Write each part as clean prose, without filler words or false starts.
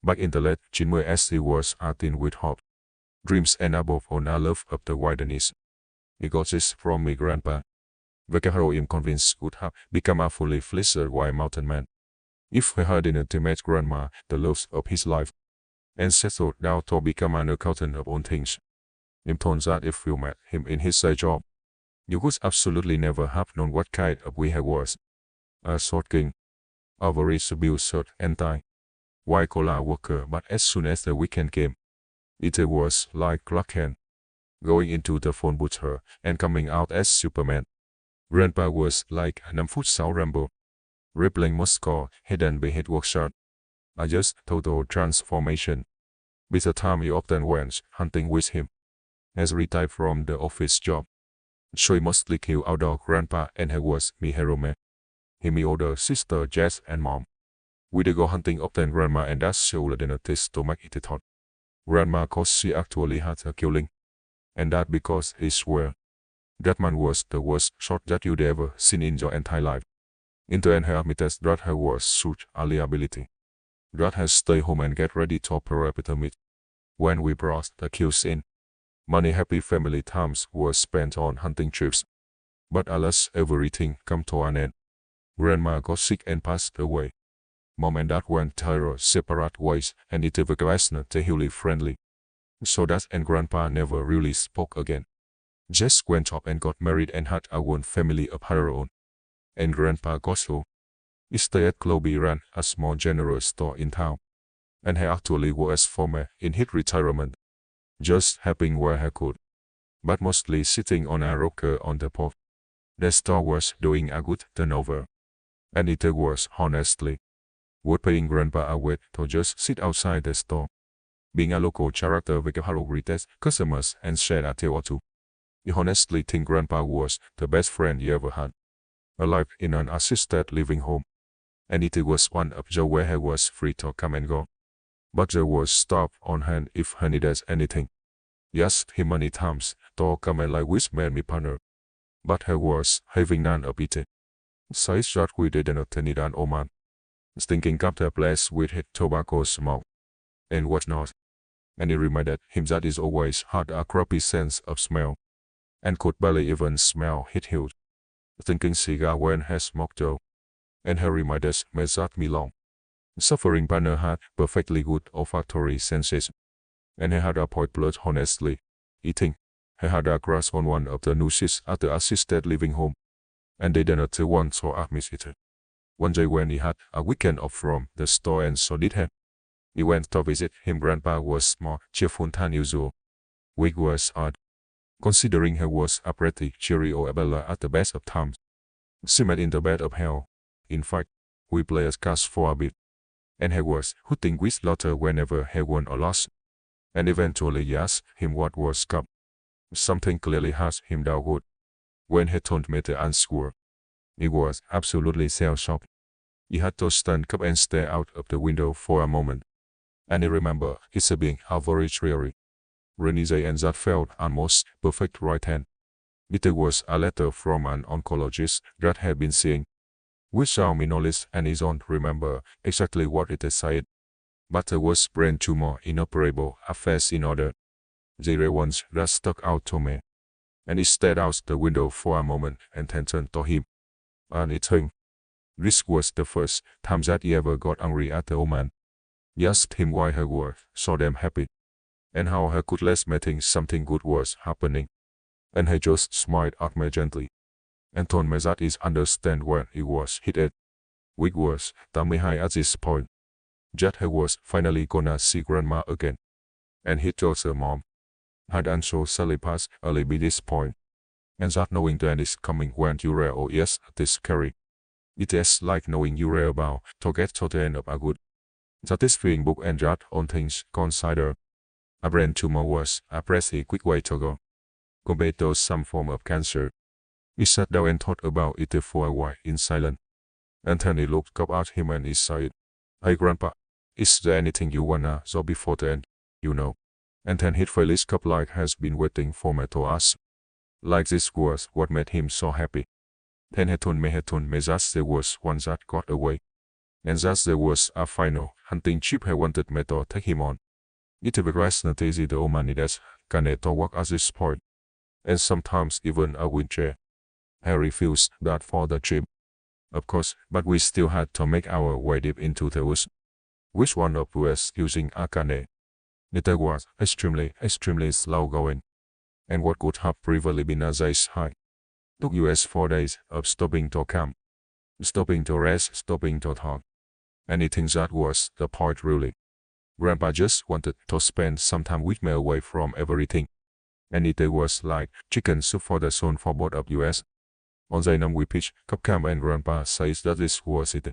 Back in the late teen as he was a teen with hope, dreams and above all a love of the wilderness. He got this from me grandpa. The hero I'm convinced would have become a fully fledged wild mountain man if he had intimate grandma the loves of his life, and settled down to become an accountant of all things. It turns out if you met him in his job, you would absolutely never have known what kind of guy he was. A short king, a very subdued anti-white-collar worker, but as soon as the weekend came, it was like Clark Kent, going into the phone booth and coming out as Superman. Grandpa was like a 5-foot Rambo, rippling muscle hidden behind workshop. A just total transformation. By the time he often went hunting with him, as retired from the office job, so he mostly killed outdoor grandpa and he was me hero man. He me older sister Jess and mom. We did go hunting often grandma and that's shoulder dinner taste to make it hot. Grandma cause she actually had a killing. And that because he swear that man was the worst shot that you'd ever seen in your entire life. In the end he admitted that he was such a liability. That has stay home and get ready to operate with meat. When we brought the kills in, many happy family times were spent on hunting trips. But alas, everything come to an end. Grandma got sick and passed away. Mom and Dad went their separate ways and it wasn't terribly friendly. So Dad and Grandpa never really spoke again. Jess went up and got married and had a own family of her own. And Grandpa got so. He stayed at Chloe ran a small general store in town. And he actually was former in his retirement, just helping where he could, but mostly sitting on a rocker on the porch. The store was doing a good turnover, and it was honestly worth paying Grandpa a wait to just sit outside the store, being a local character with hello greeted customers and shared a tale or two. I honestly think Grandpa was the best friend he ever had, alive in an assisted living home, and it was one of the where he was free to come and go. But there was stuff on hand if he needed anything. He asked him many times to come and like with me partner, but he was having none of it. So he shot we didn't need an old man, stinking up the place with his tobacco smoke, and what not. And he reminded him that he always had a crappy sense of smell, and could barely even smell his healed, thinking cigar when he smoked though. And he reminded me that me long suffering partner had perfectly good olfactory senses, and he had a point blood honestly. Eating, he had a crush on one of the nurses at the assisted living home, and they didn't want to admit it. One day when he had a weekend off from the store and so did he went to visit him. Grandpa was more cheerful than usual, which was odd, considering he was a pretty cheery Bella at the best of times. She met in the bed of hell. In fact, we played cards for a bit, and he was hooting with laughter whenever he won or lost, and eventually he asked him what was up. Something clearly had him down good. When he told me the answer, he was absolutely shell-shocked. He had to stand up and stare out of the window for a moment, and he remembered it being a very dreary rainy day and that felt almost perfect right hand. It was a letter from an oncologist that had been seeing, without me knowledge, and he don't remember exactly what it said, but there was brain tumor inoperable affairs in order. There were ones that stuck out to me, and he stared out the window for a moment and then turned to him. And it hung. This was the first time that he ever got angry at the old man. He asked him why he was so damn happy, and how he could let me think something good was happening, and he just smiled at me gently, and told me that he understand when he was hit at, which was dummy high at this point, that he was finally gonna see Grandma again, and he told her mom had also Sally passed early by this point, and that knowing the end is coming when you're oh yes, this scary. It is like knowing you're about to get to the end of a good, satisfying book and that on things consider. A brain tumor was a pretty quick way to go, compared to some form of cancer. He sat down and thought about it for a while in silence, and then he looked up at him and he said, "Hey Grandpa, is there anything you wanna do before the end, you know?" And then his face up like has been waiting for me to ask. Like this was what made him so happy. Then he told me that there was one that got away, and thus there was a final hunting trip he wanted me to take him on. It was not easy to manage to work at this point, and sometimes even a wheelchair. He refused that for the trip, of course, but we still had to make our way deep into the woods, which one of us using a cane. It was extremely slow going, and what could have previously been a day's hike took us 4 days of stopping to camp, stopping to rest, stopping to talk. Anything that was the point really. Grandpa just wanted to spend some time with me away from everything, and it was like chicken soup for the soul for both of us. On day 9 we pitched camp and Grandpa says that this was it.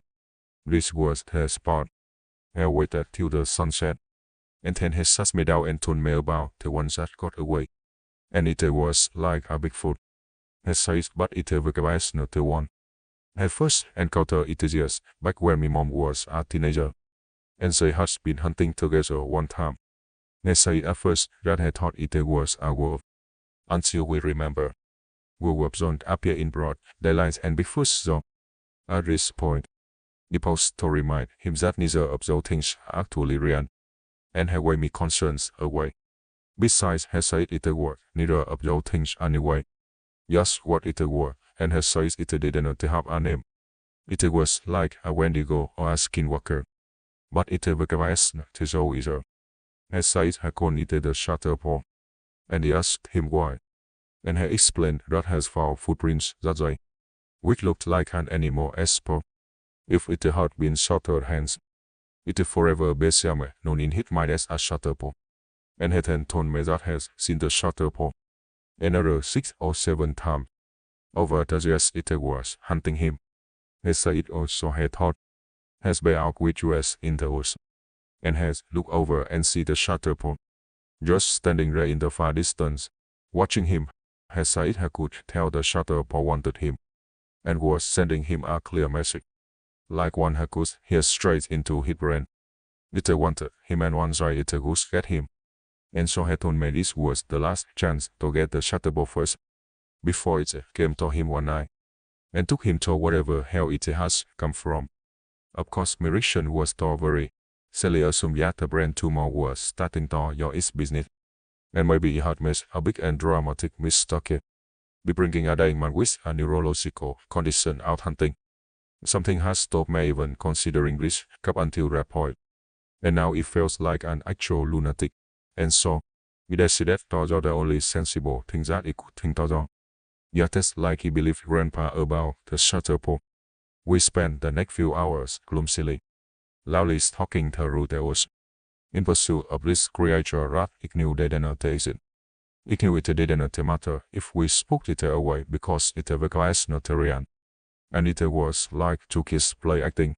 This was the spot. I waited till the sunset, and then he sat me down and told me about the one that got away. And it was like a Bigfoot. He says, but it was not the one. I first encountered it years back when my mom was a teenager, and they had been hunting together one time. They said at first that he thought it was a wolf, until we remember. Wolves don't appear in broad daylight and Bigfoot so. At this point, he paused to remind him that neither of those things are actually real, and he waved me concerns away. Besides, he said it was neither of those things anyway. Just what it was, and he says it didn't have a name. It was like a Wendigo or a skinwalker, but it was not so either. He said he called it the shatterpaw, and he asked him why, and he explained that he found footprints that day, which looked like an animal paw. If it had been shattered hands, it forever became known in his mind as a shatterpaw, and he then told me that he has seen the shatterpaw another 6 or 7 times. Over the years it was hunting him. He said also he thought has been out with us in the woods, and has looked over and see the shatterpaw just standing there in the far distance, watching him. He said he could tell the shatterpaw wanted him, and was sending him a clear message, like one he could hear straight into his brain. It wanted him, and one day it would get him. And so he told me this was the last chance to get the shatterpaw first, before it came to him one night, and took him to wherever hell it has come from. Of course, my reaction was to very silly assume that the brain tumor was starting to your its business, and maybe he had made a big and dramatic mistake, by bringing a dying man with a neurological condition out hunting. Something has stopped me even considering this up until that point, and now it feels like an actual lunatic, and so we decided to do the only sensible thing that it could think to do. Yet it's like he believed Grandpa about the shatterpaw. We spent the next few hours gloomily, loudly stalking through the woods, in pursuit of this creature that he knew didn't exist. He knew it didn't matter if we spooked it away because it was not real, and it was like 2 kids play acting.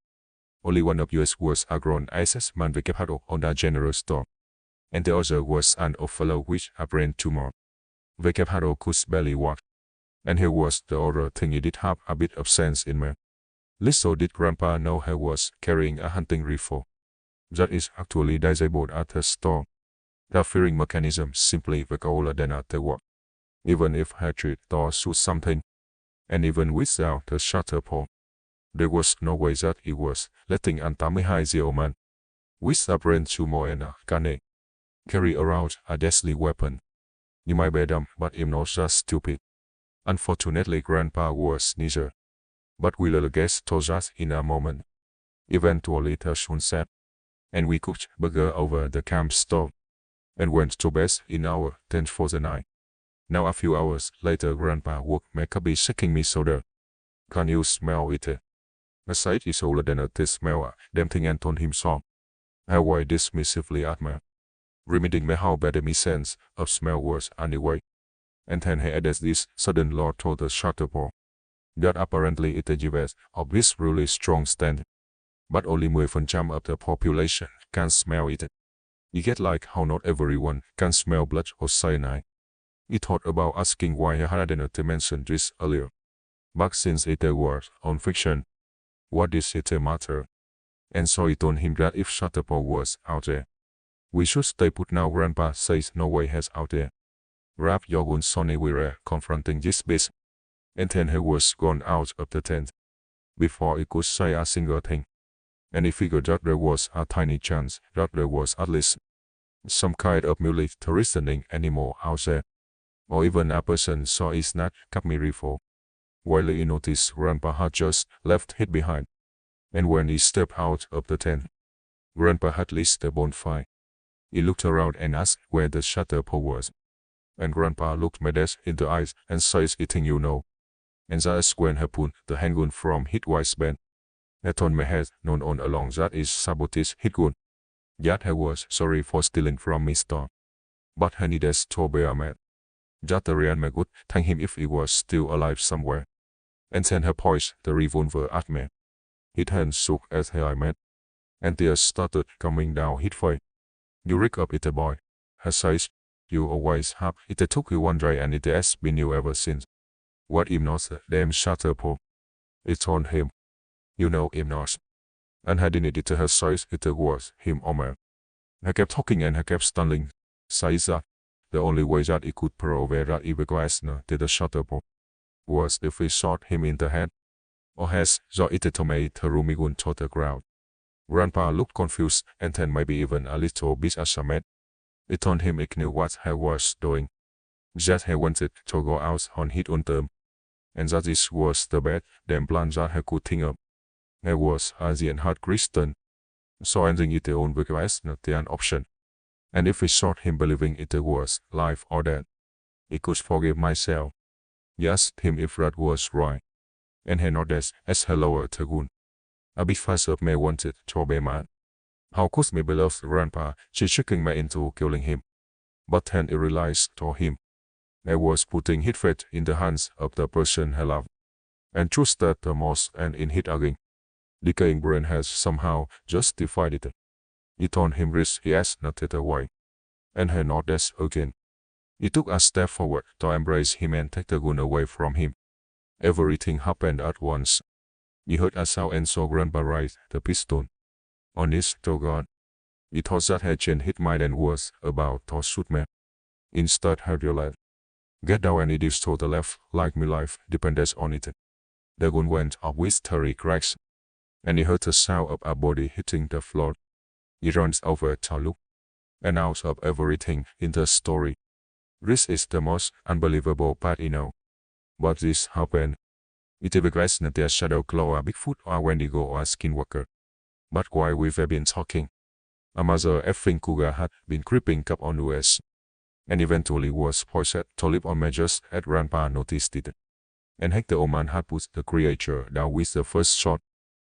Only one of us was a grown-ass man with a on a general store, and the other was an old fellow with a brain tumor. The could barely walk, and he was the other thing. He did have a bit of sense in me. Little did Grandpa know he was carrying a hunting rifle that is actually disabled at the store. The firing mechanism simply was older than at the work. Even if he tried to shoot something, and even without the shatterpaw, there was no way that he was letting an Tamihaizio man with a brain tumor and a cane carry around a deadly weapon. You might be dumb, but I'm not just stupid. Unfortunately, Grandpa was neither, but we'll get to that in a moment. Eventually the sun set, and we cooked burger over the camp stove, and went to bed in our tent for the night. Now a few hours later, Grandpa woke me up shaking me soda. Can you smell it? I said it's older than a smell damn thing, and told him so. I waved dismissively at me, reminding me how bad my sense of smell was anyway. And then he added this sudden law to the shatterpaw, that apparently it gives of this really strong stand, but only 10% of the population can smell it. You get like how not everyone can smell blood or cyanide. He thought about asking why I hadn't mentioned this earlier, but since it was on fiction, what does it matter? And so he told him that if shatterpaw was out there, we should stay put. Now Grandpa says no way he's out there. Wrap your wound, Sonny. We're confronting this beast, and then he was gone out of the tent, before he could say a single thing. and he figured that there was a tiny chance that there was at least some kind of militaristic animal out there, or even a person saw his not rifle. While he noticed Grandpa had just left it behind, and when he stepped out of the tent, Grandpa had lit the bonfire. He looked around and asked where the shutter pole was, and Grandpa looked me dead in the eyes and says, "Eating you know." And that's when he pulled the handgun from his waistband. He told me head known on along that is sabotage his gun. Yet he was sorry for stealing from me store, but he needed to be a man. That the real me would thank him if he was still alive somewhere. And then he poised the revolver at me. His hand shook as I met, and tears started coming down his face. "You rick up it, boy," he says. "You always have. It took you one day and it has been you ever since." "What him not, damn shutter pole?" It told him. "You know him not." And I didn't it her size it was him or me. I kept talking and I kept stunning. Says that the only way that he could prove that he was did the shutter pole was if he shot him in the head, or has so it to me the rumigun to the ground. Grandpa looked confused and then maybe even a little bit ashamed. It told him he knew what he was doing, that he wanted to go out on his own term, and that this was the best damn plan that he could think of. He was Asian hard Christian, so ending it on was not an option. And if he shot him believing it was life or death, he could forgive myself. He asked him if that was right, and he nodded as he lowered the gun. A bit fast up me wanted to be mad. How could me beloved Grandpa she tricking me into killing him? But then he realized to him, he was putting his faith in the hands of the person he loved, and trusted the most, and in his aging, decaying brain has somehow justified it. He told him this he asked not it away, and he nodded again. He took a step forward to embrace him and take the gun away from him. Everything happened at once. He heard a sound and saw Grandpa raise the pistol. Honest to God, he thought that he changed his mind and was about to shoot me. Instead, he realized, "Get down and it is to the left, like my life depends on it." The gun went up with 3 cracks, and he heard the sound of a body hitting the floor. He runs over to look, and out of everything in the story, this is the most unbelievable part But this happened. It was not a shadow claw, a Bigfoot, or Wendigo, or a skinwalker. But while we've been talking, a mother effing cougar had been creeping up on us, and eventually was poised to leap on me just as Grandpa noticed it. And heck, the old man had put the creature down with the first shot.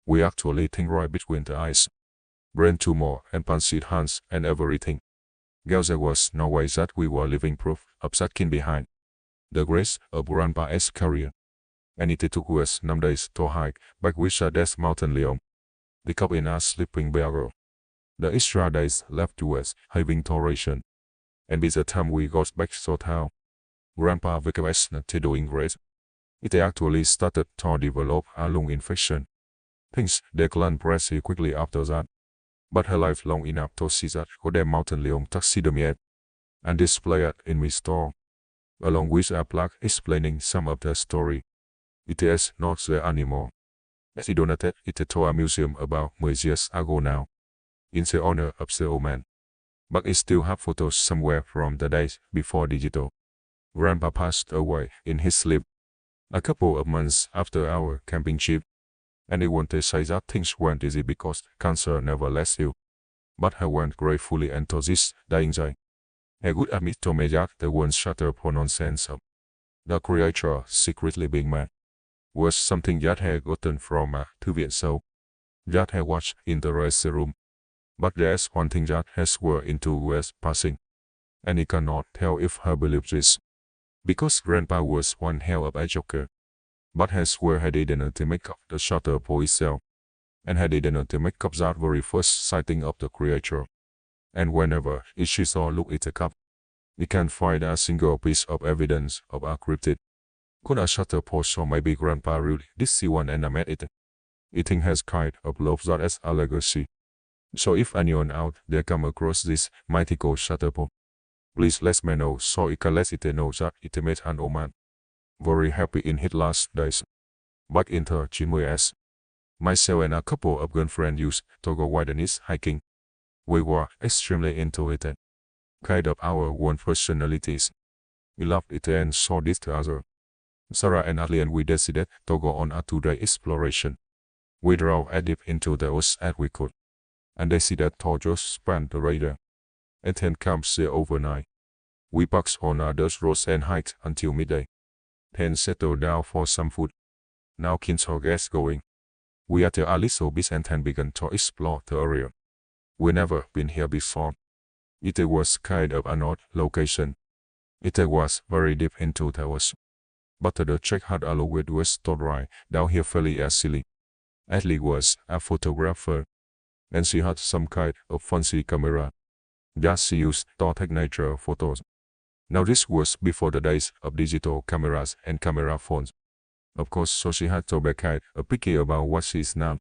We actually think right between the eyes, brain tumor and pancit hands and everything. Girls, there was no way that we were living proof of that kin behind the grace of Grandpa's career. And it took us 9 days to hike back with that mountain lion, the cup in a sleeping barrel. The extra days left to us having to ration, and by the time we got back to town, Grandpa was not doing great. It actually started to develop a lung infection. Things declined pretty quickly after that, but her life long enough to see that goddamn mountain lion taxidermy and display it in my store, along with a plaque explaining some of the story. It is not there anymore, as he donated it to a museum about 10 years ago now, in the honor of the old man. But I still have photos somewhere from the days before digital. Grandpa passed away in his sleep a couple of months after our camping trip, and he wanted to say that things weren't easy because cancer never lets you. But he went gratefully into this dying day. He would admit to me that the one shutter for nonsense of the creature secretly being mad was something that he had gotten from a TV show that he watched in the rest room. But there's one thing that he swore into was passing, and he cannot tell if he believes this, because Grandpa was one hell of a joker. But he swore he didn't make up the shutter for himself, and he didn't make up that very first sighting of the creature. And whenever she saw look at the cup, he can't find a single piece of evidence of a cryptid. Could a shutter post or maybe Grandpa really did see one and met it? Eating has kind of love that as a legacy. So if anyone out there come across this mythical shutter post, please let me know so I can let it know that it made an old man very happy in his last days. Back in the GMS. Myself and a couple of girlfriends used to go wilderness hiking. We were extremely into it. Kind of our own personalities. We loved it and saw this together. Sarah and Adley and we decided to go on a 2-day exploration. We drove as deep into the woods as we could, and decided to just spend the radar and then camp there overnight. We parked on a dirt road and hiked until midday, then settled down for some food. Now keen to get going. We ate a little bit and then began to explore the area. We'd never been here before. It was kind of an odd location. It was very deep into the woods, but the trek had allowed us to right down here fairly easily. Adley was a photographer, and she had some kind of fancy camera that she used to take nature photos. Now this was before the days of digital cameras and camera phones. Of course, so she had to be kind of picky about what she is now.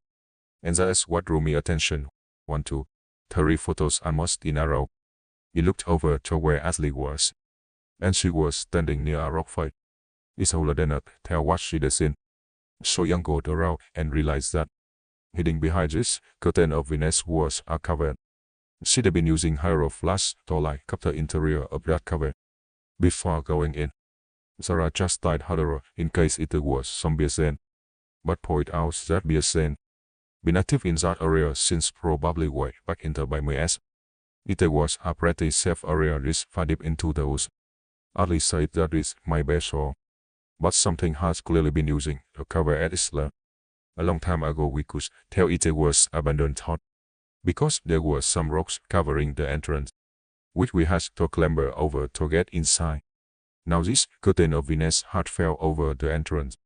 And that is what drew me attention. 1, 2, 3 photos almost in a row. He looked over to where Adley was, and she was standing near a rock face. It's older than a tell what she had seen. So young got around and realized that hiding behind this curtain of Venus was a cover. She'd been using her flash to light up the interior of that cover. Before going in, Sarah just tied her in case it was some BSN, but pointed out that BSN been active in that area since probably way back into by MS. It was a pretty safe area this far deep into the woods. Adley said that is my best shot, but something has clearly been using the cover at Isla. A long time ago we could tell it was abandoned thought, because there were some rocks covering the entrance, which we had to clamber over to get inside. Now this curtain of Venus had fell over the entrance,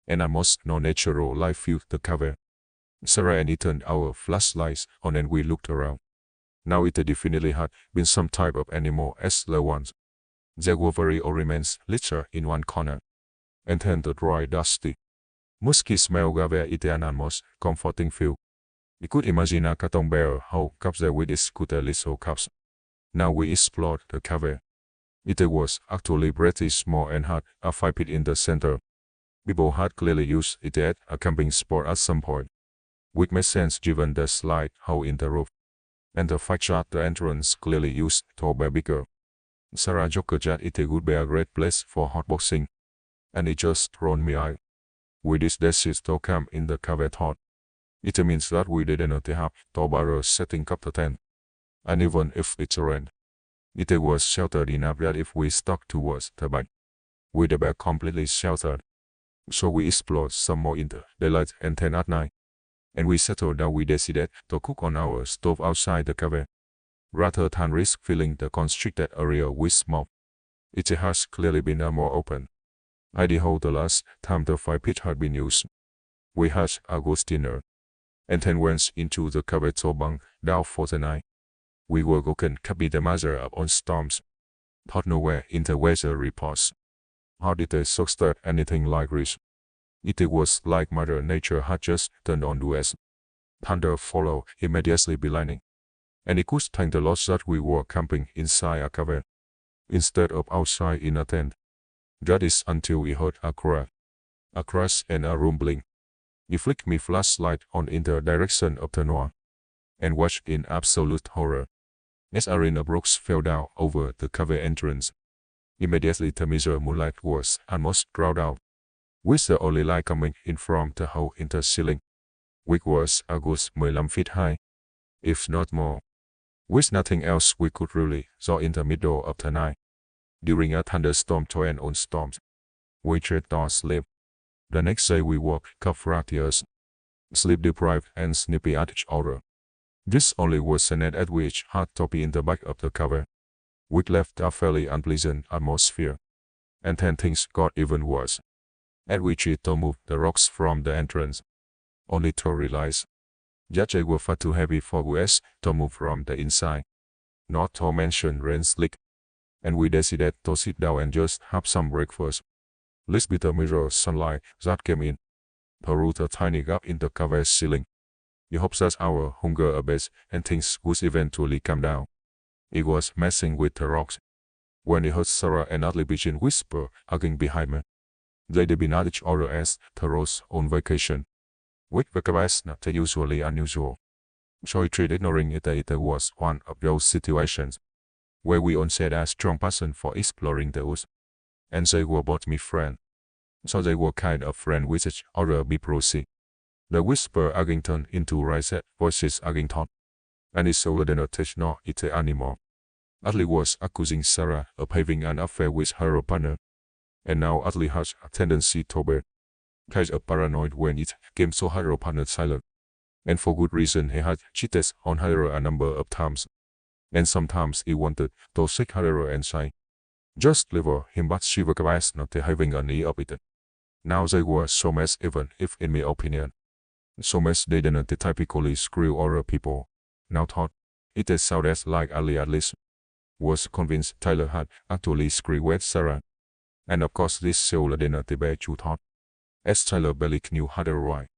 and almost no natural light filled the cover. Sarah and I turned our flashlights on and we looked around. Now it definitely had been some type of animal as the ones. There were very old remains litter in one corner, and then the dry dusty, musky smell gave it an almost comforting feel. You could imagine a carton bear how cups there with its scooter little cups. Now we explored the cave. It was actually pretty small and had a fire pit in the center. People had clearly used it as a camping spot at some point, which made sense given the slight hole in the roof, and the fact that the entrance clearly used to be bigger. Sarah joked that it would be a great place for hotboxing, and it just thrown me out. We decided to camp in the cave thought. It means that we didn't have to bother setting up the tent, and even if it rained, it was sheltered enough that if we stuck towards the bank, we'd be completely sheltered. So we explored some more in the daylight and then at night, and we settled that we decided to cook on our stove outside the cave, rather than risk filling the constricted area with smoke. It has clearly been more open. I recall the last time the fire pit had been used. We had a good dinner, and then went into the cave to bunk down for the night. We were woken up by the mother up on storms. Thought nowhere in the weather reports. How did they suggest anything like this? It was like Mother Nature had just turned on to us. Thunder followed immediately behind, and it could thank the Lord that we were camping inside a cave, instead of outside in a tent. That is until we heard a crash and a rumbling. He flicked my flashlight on in the direction of the noise, and watched in absolute horror as arena brooks fell down over the cave entrance. Immediately the meager moonlight was almost drowned out, with the only light coming in from the hole in the ceiling, which was a good 15 feet high, if not more. With nothing else we could really saw in the middle of the night, during a thunderstorm to end on storms, we tried to sleep. The next day we woke up furious, sleep deprived and snippy at each other. This only worsened at which had to be in the back of the cover, which left a fairly unpleasant atmosphere. And then things got even worse. At which it to move the rocks from the entrance, only to realize that they were far too heavy for us to move from the inside, not to mention rain slick. And we decided to sit down and just have some breakfast. Lest be the mirror sunlight that came in through the tiny gap in the cover ceiling. We hoped that our hunger abates and things would eventually come down. It was messing with the rocks when we heard Sarah and Adley begin whisper, hugging behind me. They'd been at each other as the Rose on vacation. which was not usually unusual. So he treated ignoring it. It was one of those situations where we all said a strong passion for exploring the woods, and they were both my friends. So they were kind of friends with each other. Be proceed. The whisper again turned into raised voices again thought, and it's older than a touch nor it anymore. Atley was accusing Sarah of having an affair with her partner, and now Atley has a tendency to be kind of paranoid when it came to her partner's silent. And for good reason. He had cheated on her a number of times, and sometimes he wanted to shake her and say, just leave him, but she was not having any of it. Now they were so mess, even if in my opinion, so mess they didn't typically screw other people. Now thought, it sounded like Ali at least was convinced Tyler had actually screwed with Sarah. And of course this soul didn't be true thought, as Tyler barely knew how to right.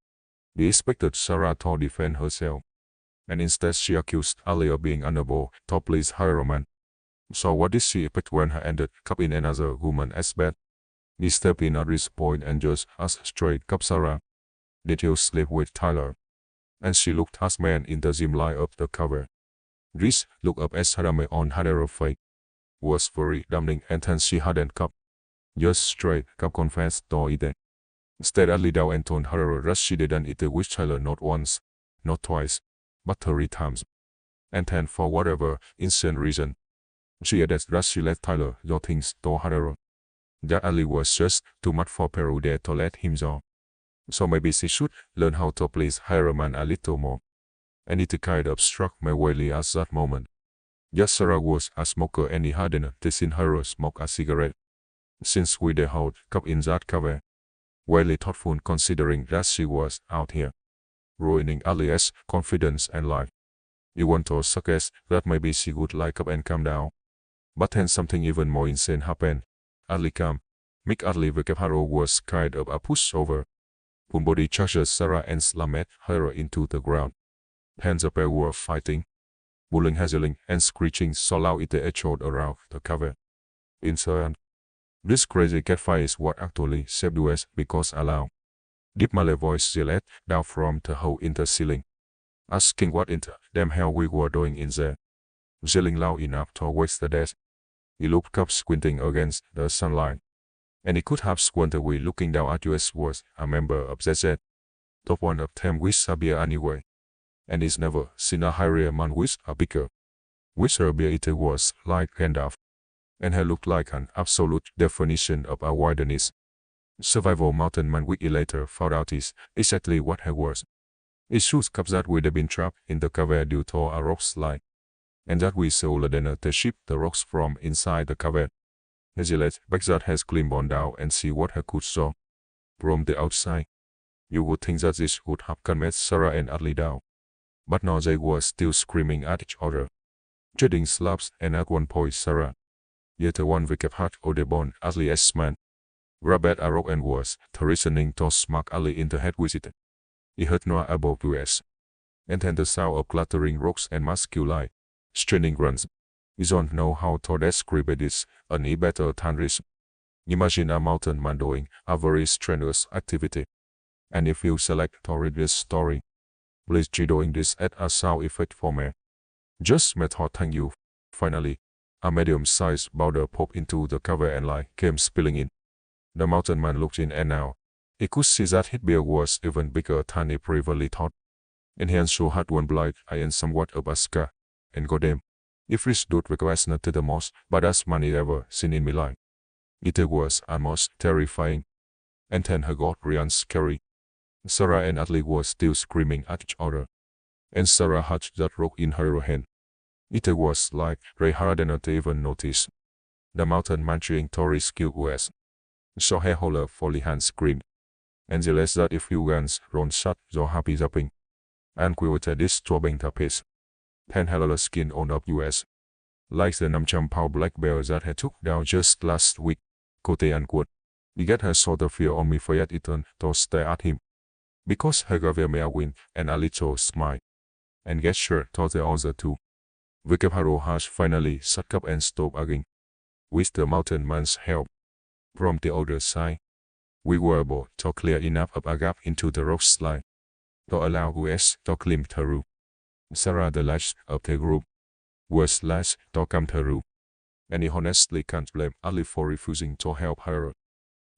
They expected Sarah to defend herself, and instead she accused Ali of being unable to please her man. So what did she expect when he ended up in another woman's bed? He stepped in at this point and just asked straight up, Sarah, did you sleep with Tyler? And she looked at man in the dim light of the cover. This look up as Sarah on her face was very damning, and then she hadn't cup. Just straight up confessed to it. Instead, Ali down and told her that she didn't eat with Tyler not once, not twice, but 3 times. And then for whatever insane reason, she added that she let Tyler do things to her. That Ali was just too much for Peru there to let him do. So maybe she should learn how to please her man a little more. And it kind of struck me weirdly at that moment. Yes, Sarah was a smoker and he hadn't seen her smoke a cigarette since we the held cup in that cover. Weirdly thoughtful considering that she was out here ruining Ali's confidence and life. You want to suggest that maybe she would like up and calm down. But then something even more insane happened. Ali came. Mick Adley Vicaparo was kind of a pushover. Body charged Sarah and slammed her into the ground. Hands up were fighting, bullying, hazzling, and screeching so loud it echoed around the cover. Insane. This crazy catfight is what actually saved us because a loud, deep Malay voice yelled down from the hole in the ceiling, asking what in the damn hell we were doing in there. Yelling loud enough to wake the desk. He looked up squinting against the sunlight, and he could have sworn the way looking down at us was a member of ZZ. Top one of them with a beer anyway, and he's never seen a hairier man with a bigger. With her beer it was like Gandalf, and he looked like an absolute definition of a wilderness survival mountain man. We later found out is exactly what he was. His shoes cups that would have been trapped in the cover due to a rock slide, and that we saw Ladena to ship the rocks from inside the cover. His let back that has climbed on down and see what he could saw from the outside. You would think that this would have calmed Sarah and Adley down, but now they were still screaming at each other, trading slaps, and at one point Sarah, yet one wicked heart of the bone Adley's man, grabbed a rock and was threatening to smack Ali in the head with it. He heard no above us, and then the sound of clattering rocks and masculine, straining grunts. You don't know how to describe this any better than this. Imagine a mountain man doing a very strenuous activity. And if you select to read this story, please try doing this at a sound effect for me. Just met hot thank you. Finally, a medium-sized boulder popped into the cover and light came spilling in. The mountain man looked in and now, he could see that his bear was even bigger than he previously thought. And he also had one blind eye and somewhat of a scar. And goddamn, if this dude was not the most badass man I'd ever seen in my life. It was almost terrifying. And then he got real scary. Sarah and Adley were still screaming at each other, and Sarah had that rock in her hand. It was like they hadn't even noticed. The mountain man trying to rescue us. So he hollered fully hand screamed, and realized that if you guns run shut so happy zapping, and quieted this throbbing the pace. Then hella skin on up us. Like the Namcham Pow black bear that he took down just last week, quote unquote. He get her sort of fear on me for yet it to stare at him. Because he gave me a win and a little smile. And get sure to the other two. Vicaparo has finally sat up and stopped again. With the mountain man's help. From the other side, we were able to clear enough of a gap into the rock slide to allow us to climb through. Sarah, the last of the group, was last to come through, and he honestly can't blame Ali for refusing to help her.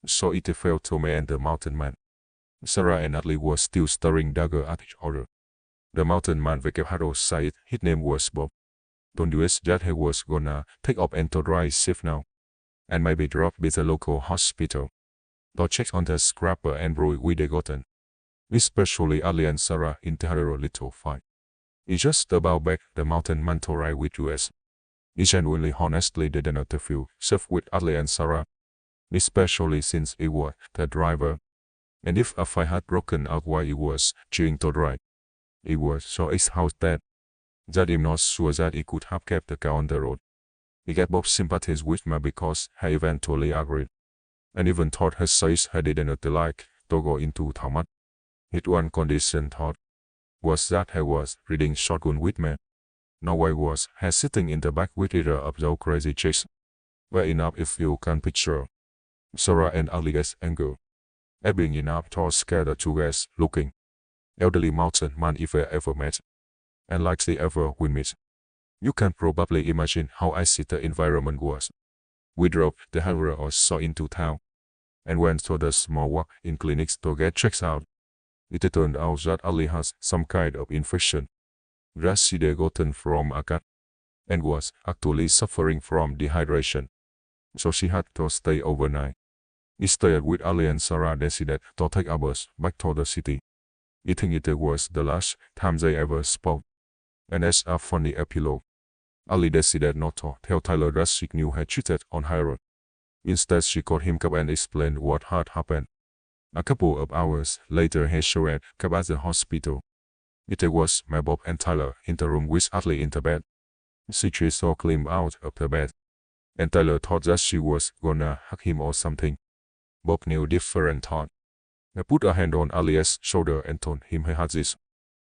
So it fell to me and the mountain man. Sarah and Ali were still staring dagger at each other. The mountain man Vekeharo said his name was Bob. Told us that he was gonna take up and to dry shift now, and maybe drop by the local hospital to check on the scrapper and boy we'd gotten. Especially Ali and Sarah in their little fight. It's just about back the mountain man to ride with us. He genuinely honestly didn't feel safe with Ali and Sarah, especially since he was the driver. And if a fight had broken out while he was trying to drive, he was so exhausted that I'm not sure that he could have kept the car on the road. He got Bob's sympathies with me because he eventually agreed, and even thought he says he didn't like to go into town. His one condition thought was that he was reading shotgun with me. Now I was sitting in the back with either of those crazy chicks. Well enough if you can picture Sarah and Ali's anger. Being enough to scare the two guys looking elderly mountain man if I ever met, and like they ever will meet. You can probably imagine how icy the environment was. We drove the highway or so into town, and went to the small walk-in clinics to get checked out. It turned out that Ali has some kind of infection that she'd gotten from a cat, and was actually suffering from dehydration, so she had to stay overnight. Instead, with Ali and Sarah decided to take a bus back to the city. I think it was the last time they ever spoke. And as a funny epilogue, Ali decided not to tell Tyler that she knew he cheated on her. Instead, she called him up and explained what had happened. A couple of hours later, he showed up at the hospital. It was my Bob and Tyler in the room with Ali in the bed. She tried to climb out of the bed, and Tyler thought that she was gonna hug him or something. Bob knew different thought. He put a hand on Ali's shoulder and told him he had this.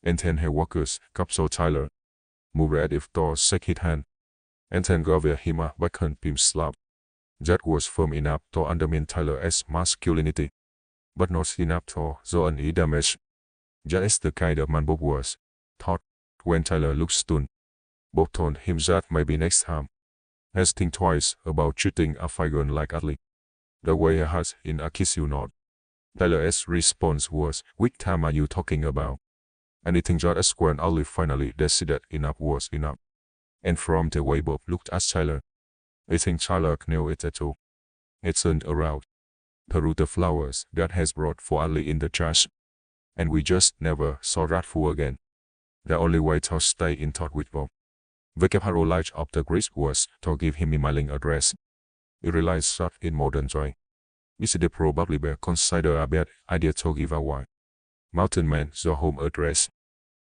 And then he walked up to Tyler, moved as if to shake his hand, and then gave him a backhand pimp slap. That was firm enough to undermine Tyler's masculinity, but not enough to do any damage. That is the kind of man Bob was, thought. When Tyler looked stunned, Bob told him that maybe next time, he'd think twice about treating a figure like Ali the way he has in a kiss you not. Tyler's response was, "Which time are you talking about?" Anything that is when Ali finally decided enough was enough. And from the way Bob looked at Tyler, I think Tyler knew it too. He turned around, threw the flowers that has brought for Ali in the trash, and we just never saw that fool again. The only way to stay in touch with Bob, Vekeharo light up the grid, was to give him a mailing address. He realized that in modern day, it'd probably be considered a bad idea to give away Mountain Man the home address.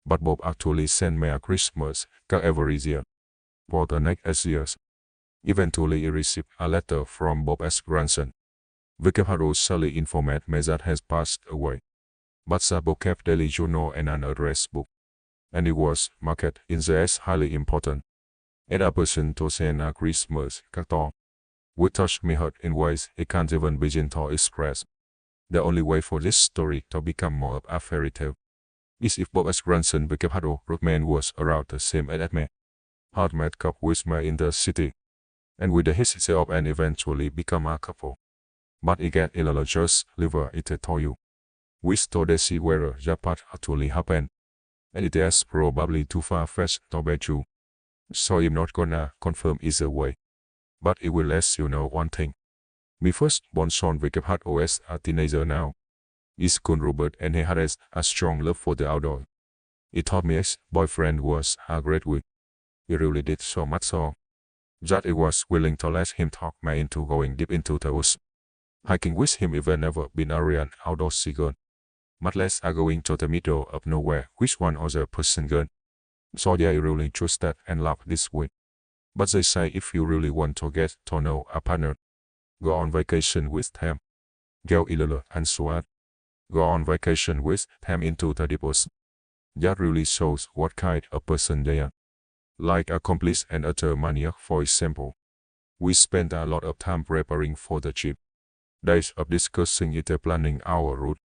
But Bob actually sent me a Christmas card every year for the next years. Eventually, he received a letter from Bob's grandson. Vekeharo sadly informed me that has passed away, but Bob kept daily journal and an address book, and it was marked in the as highly important. And a person to send a Christmas card to would touch me hurt in ways I can't even begin to express. The only way for this story to become more of a fairy tale is if Bob's grandson Vekeharo Rodman was around the same age as me, had met up with me in the city, and with the history of and eventually become a couple. But again, I'll just leave it to you. We still see whether that part actually happened, and it is probably too far-fetched to be true, so I'm not gonna confirm either way. But it will let you know one thing. My first-born son Vekeharo is a teenager now. He's called Robert, and he has a strong love for the outdoors. He told me his boyfriend was a great guy. He really did so much so that he was willing to let him talk me into going deep into the woods. Hiking with him even never been a real outdoorsy girl, much less a going to the middle of nowhere which one other person girl. So yeah, I really trusted and loved this way. But they say if you really want to get to know a partner, go on vacation with them. Go ilala and swat. Go on vacation with them into the deep woods. That really shows what kind of person they are. Like a complete and utter maniac, for example. We spent a lot of time preparing for the trip. Days of discussing it, planning our route,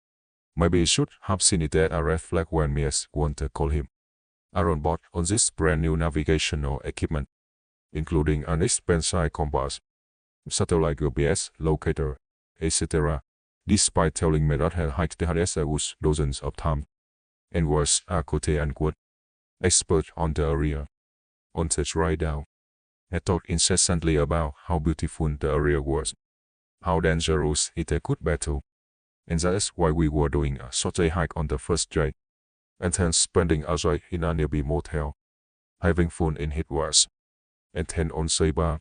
Maybe he should have seen it as a red flag when Mies wanted to call him. Aaron bought on this brand new navigational equipment, including an expensive compass, satellite GPS locator, etc., despite telling me that he had hiked the Hadesarus dozens of times, and was a quote-unquote expert on the area. On such ride down, he talked incessantly about how beautiful the area was, how dangerous it could battle, and that is why we were doing a short hike on the first day, and then spending a night in a nearby motel, having fun in it was, and then on Saba,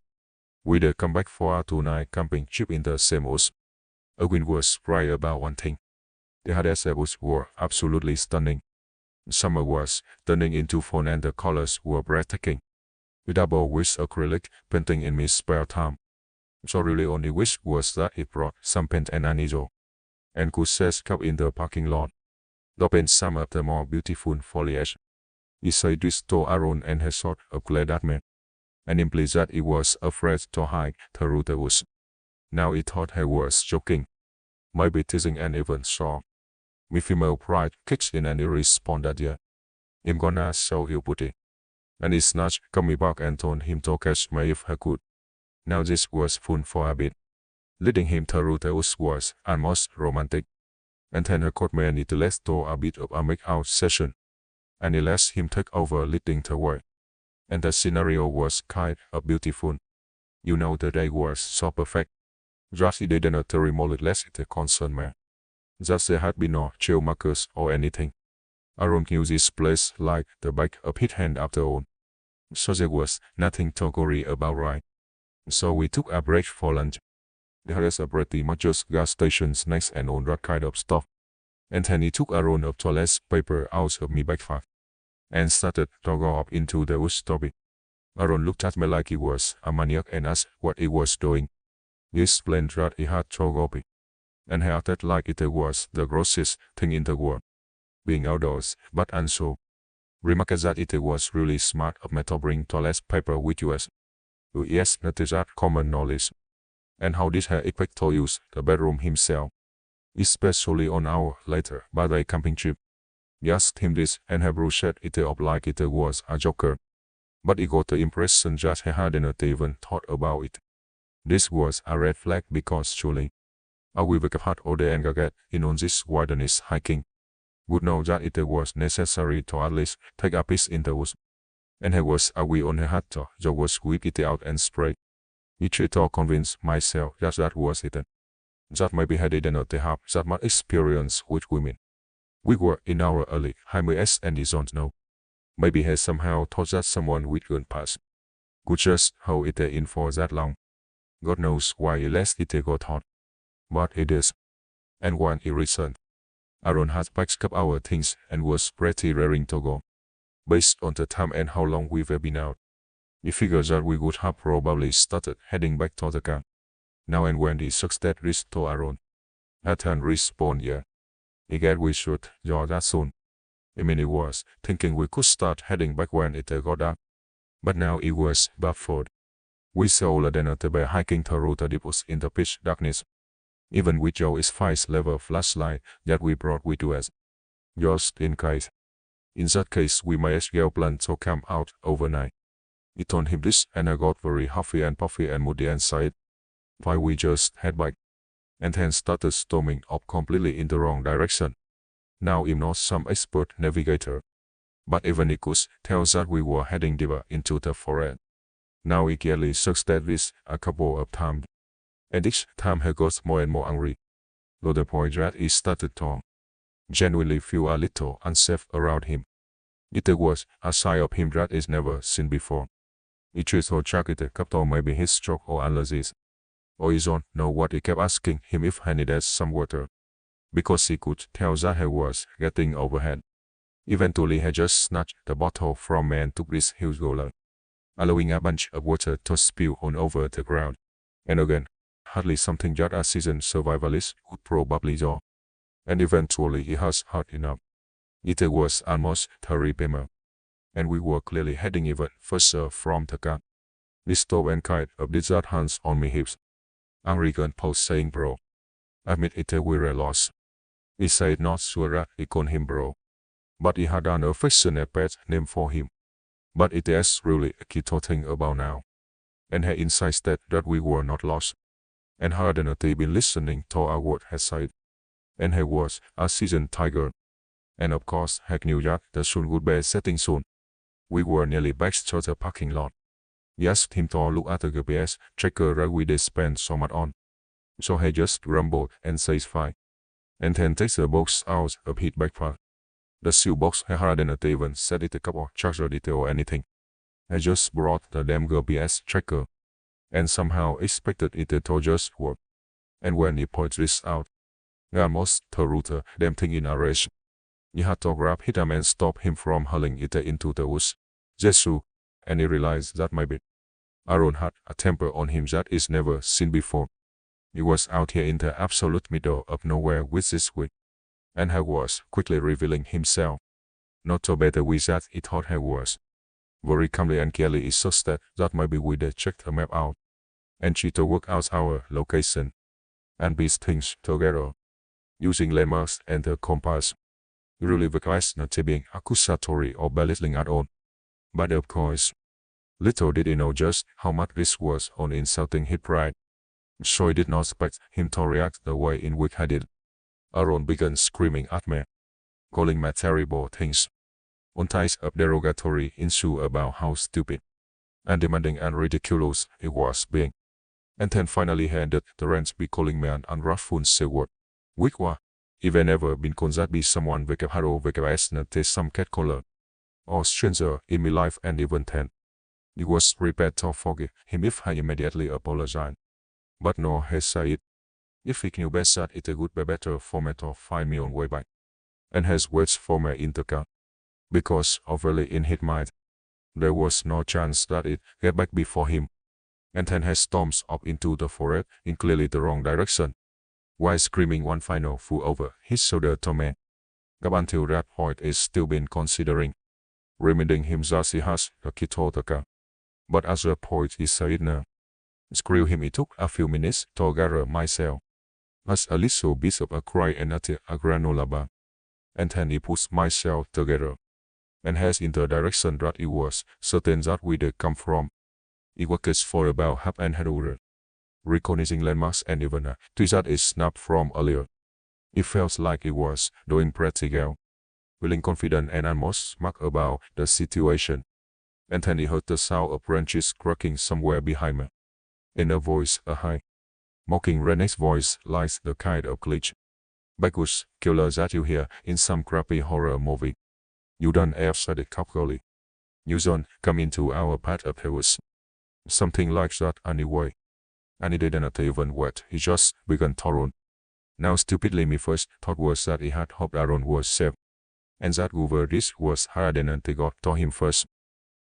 we did come back for a 2-night camping trip in the same woods. Owen was right about one thing. The Hadesarus were absolutely stunning. Summer was turning into fun and the colors were breathtaking. We dabbled with acrylic painting in my spare time. So really only wish was that it brought some paint and an easel, and could set up in the parking lot, to paint some of the more beautiful foliage. He said this to Aaron and he sort of glared at me, and implied that he was afraid to hike through the woods. Now he thought he was joking, maybe teasing, and even so. My female pride kicks in and he responded, "Yeah, I'm gonna show you booty." And he snatched me back and told him to catch me if he could. Now this was fun for a bit. Leading him through the woods was almost romantic. And then he caught me and it led to a bit of a make-out session. And he let him take over leading the way. And the scenario was kind of beautiful. You know, the day was so perfect. Just he didn't remotely let it concern me. Just there had been no chill markers or anything. Aaron knew this place like the back of his hand after all. So there was nothing to worry about, right? So we took a break for lunch. There is a pretty much just gas station snacks and all that kind of stuff. And then he took a roll of toilet paper out of my backpack and started to go up into the woods to be. Aaron looked at me like he was a maniac and asked what he was doing. He explained that he had to go pee, and he acted like it was the grossest thing in the world, being outdoors, but also remarked that it was really smart of me to bring toilet paper with us. Yes, that is that common knowledge. And how did he expect to use the bedroom himself, especially on our later birthday camping trip? He asked him this and he brushed it up like it was a joker. But he got the impression that he hadn't even thought about it. This was a red flag because surely a we would have had all the engaged in on this wilderness hiking would know that it was necessary to at least take a piece in the woods. And he was a we only had to just whip it out and spray. I tried to convince myself that that was it. That maybe he didn't have that much experience with women. We were in our early 20s and he don't know. Maybe he somehow thought that someone with gun pass could just hold it in for that long. God knows why he let it got hot. But it is. And when he returned, Aaron had packed up our things and was pretty raring to go. Based on the time and how long we've been out, he figured that we would have probably started heading back to the car. Now and when he succeeded this to Aaron, Nathan responded, "Yeah, I guess we should do that soon." I mean, he was thinking we could start heading back when it got dark. But now he was baffled. We saw didn't be hiking through the depots in the pitch darkness, even with Joe's 5-level flashlight that we brought with us, just in case. In that case, we may as well plan to camp out overnight. I told him this and I got very huffy and puffy and moody and said, "Why we just head back?" And then started storming up completely in the wrong direction. Now I'm not some expert navigator, but even he could tell that we were heading deeper into the forest. Now he clearly succeeded this a couple of times, and each time he got more and more angry, to the point that he started to genuinely feel a little unsafe around him. It was a side of him that is never seen before. He tried to check it or maybe his stroke or allergies, or he don't know what. He kept asking him if he needed some water, because he could tell that he was getting overhead. Eventually he just snatched the bottle from me and took this huge gulp, allowing a bunch of water to spill on over the ground. And again, hardly something that a seasoned survivalist would probably do. And eventually he has had enough. It was almost 3 p.m. and we were clearly heading even further from the car. We stopped and kind of did that hands on my hips. Angry gun pose saying, "Bro, admit it, we're lost." He said not sure that he called him bro, but he had an affectionate pet name for him. But it is really a key thing about now. And he insisted that we were not lost, and hadn't been listening to our word he said. And he was a seasoned tiger. And of course he knew that the sun would be setting soon. We were nearly back to the parking lot. He asked him to look at the GPS tracker that we did spend so much on. So he just grumbled and says fine. And then takes the box out of his backpack. The shoebox he hadn't even set it a couple charger detail or anything. He just brought the damn GPS tracker. And somehow expected it to just work. And when he pointed this out, he almost threw the damn thing in a rage. He had to grab him and stop him from hurling it into the woods. Jesus, and he realized that maybe Aaron had a temper on him that is never seen before. He was out here in the absolute middle of nowhere with this wig, and he was quickly revealing himself. Not to be the wizard he thought he was. Very calmly and clearly insisted that maybe we did check the map out, and try to work out our location, and piece things together, using landmarks and the compass. Really requires not being accusatory or belittling at all. But of course, little did he know just how much this was on insulting his pride. So I did not expect him to react the way in which he did. Aaron began screaming at me, calling me terrible things, on ties of derogatory ensue about how stupid and demanding and ridiculous it was being. And then finally he ended the rant by calling me an unwrathful seward. Which was even ever been considered by someone with a haro with a some cat color, or stranger in my life, and even then. He was prepared to forgive him if I immediately apologized. But no, he said, if he knew best that it would be better for me to find me own way back. And his words for me in the car. Because overly in his mind, there was no chance that it get back before him. And then he storms up into the forest in clearly the wrong direction, while screaming one final fool over his shoulder to me. Up until that point is still been considering reminding him that he has the key to the car. But as a point he said no. Screw him, it took a few minutes to gather myself. As a little bit of a cry and a granola bar. And then he pushed myself together, and heads in the direction that he was certain that we did come from. He walked for about half an hour, recognizing landmarks and even a twig that is snapped from earlier. It felt like he was doing pretty well, feeling confident and almost smug about the situation. And then he heard the sound of branches cracking somewhere behind me. In a voice, a high, mocking redneck's voice, like the kind of glitch backwards killer that you hear in some crappy horror movie. You don't have said it copily. You don't come into our path of heroes. Something like that anyway. And he didn't even wait, he just began to run. Now stupidly my first thought was that he had hoped Aaron was safe, and that whoever this was hadn't got to him first.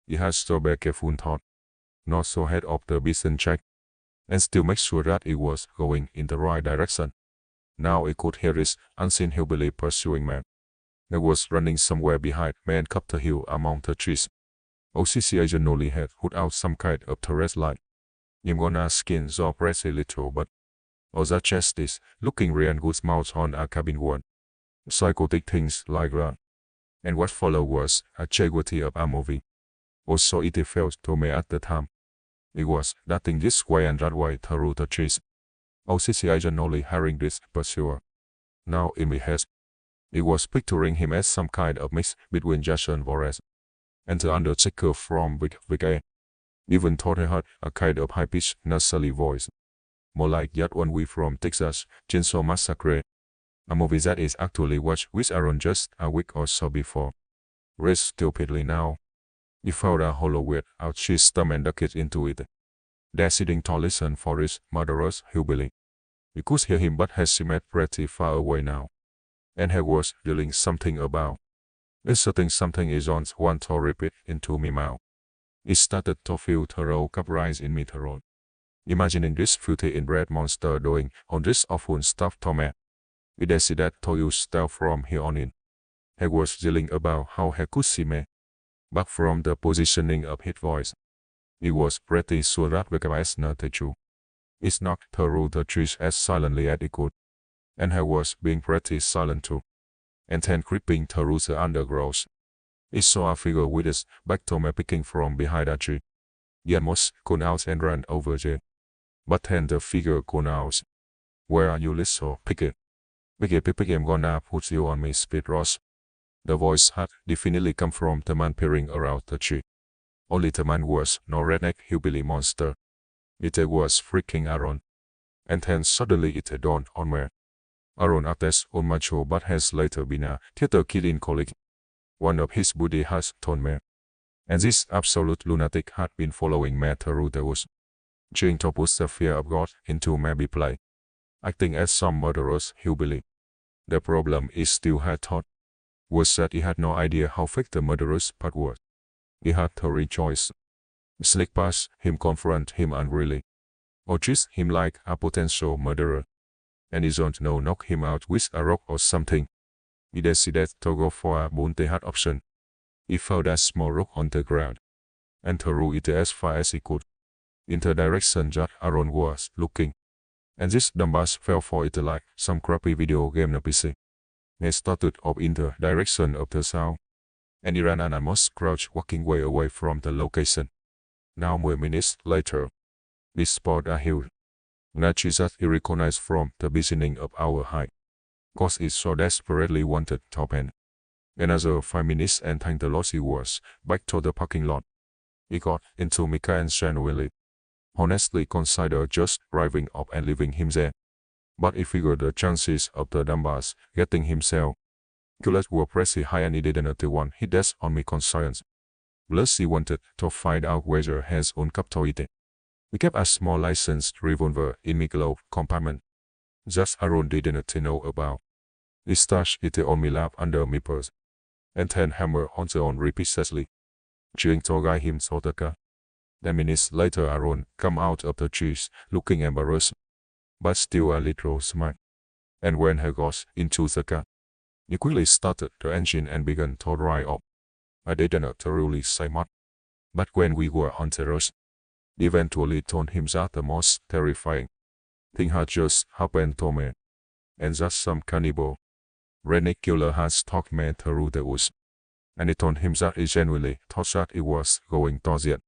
He has to be careful thought, not so head up the beaten check, and still make sure that he was going in the right direction. Now he could hear his unseen hillbilly pursuing me. He was running somewhere behind me and up the hill among the trees. OCC agent only had put out some kind of terrace light. I'm gonna skin so pretty little, but other chest is looking real good mouth on a cabin one. Psychotic things like that. And what followed was a chagwity of a movie. Also it felt to me at the time. It was darting this way and that way through the trees. OCC agent only hearing this pursuer. Now in my head, it was picturing him as some kind of mix between Jason Voorhees and the Undertaker from Wick. Even thought he had a kind of high-pitched nasally voice. More like that one we from Texas Chainsaw Massacre, a movie that is actually watched with Aaron just a week or so before. Raised stupidly now. He found a hollow weird out his stomach and ducked into it. There sitting to listen for his murderous hillbilly. We could hear him, but he seemed pretty far away now. And he was yelling something about inserting something is on want to repeat into me mouth. It started to feel thorough cup rise in me throat. Imagining this fruity inbred monster doing on this awful stuff to me. We decided to use stealth from here on in. He was yelling about how he could see me, but from the positioning of his voice, he was pretty sure that was not true. It knocked through the trees as silently as it could. and he was being pretty silent too. And then creeping through the undergrowth, he saw a figure with his back to me peeking from behind a tree. He almost got out and ran over there. But then the figure got out. "Where are you, little piggy? Piggy, I'm gonna put you on me, Speed Ross." The voice had definitely come from the man peering around the tree. Only the man was no redneck hillbilly monster. It was freaking Aaron. And then suddenly it dawned on me. Aaron acts unmature but has later been a theater kid in college. One of his buddies has told me. And this absolute lunatic had been following me through the woods, trying to put the fear of God into maybe play, acting as some murderous hillbilly. The problem is still had thought was that he had no idea how fake the murderous part was. He had three choices: slick past him, confront him angrily, or treat him like a potential murderer, and he don't know, knock him out with a rock or something. He decided to go for a bounty-hard option. He found a small rock on the ground, and threw it as far as he could, in the direction that Aaron was looking. And this dumbass fell for it like some crappy video game NPC. He started up in the direction of the sound, and he ran an almost crouched walking way away from the location. Now 10 minutes later, he spotted a hill, a tree that he recognized from the beginning of our hike, cause he so desperately wanted top end. Another 5 minutes and thank the Lord he was back to the parking lot. He got into Micah and genuinely, honestly considered just driving up and leaving him there. But he figured the chances of the dumbass getting himself killed were pretty high, and he didn't want hit death on me conscience. Plus he wanted to find out whether his own captivity. We kept a small licensed revolver in my glove compartment that Aaron didn't know about. He stashed it on my lap under my purse, and then hammered on the on repeatedly, trying to guide him to the car. 10 minutes later, Aaron came out of the trees looking embarrassed, but still a little smart. And when he got into the car, he quickly started the engine and began to drive off. I didn't really say much, but when we were on the road, he eventually told him that the most terrifying thing had just happened to me, and that some cannibal redneck killer had stalked me through the woods. And he told him that he genuinely thought that he was going to it.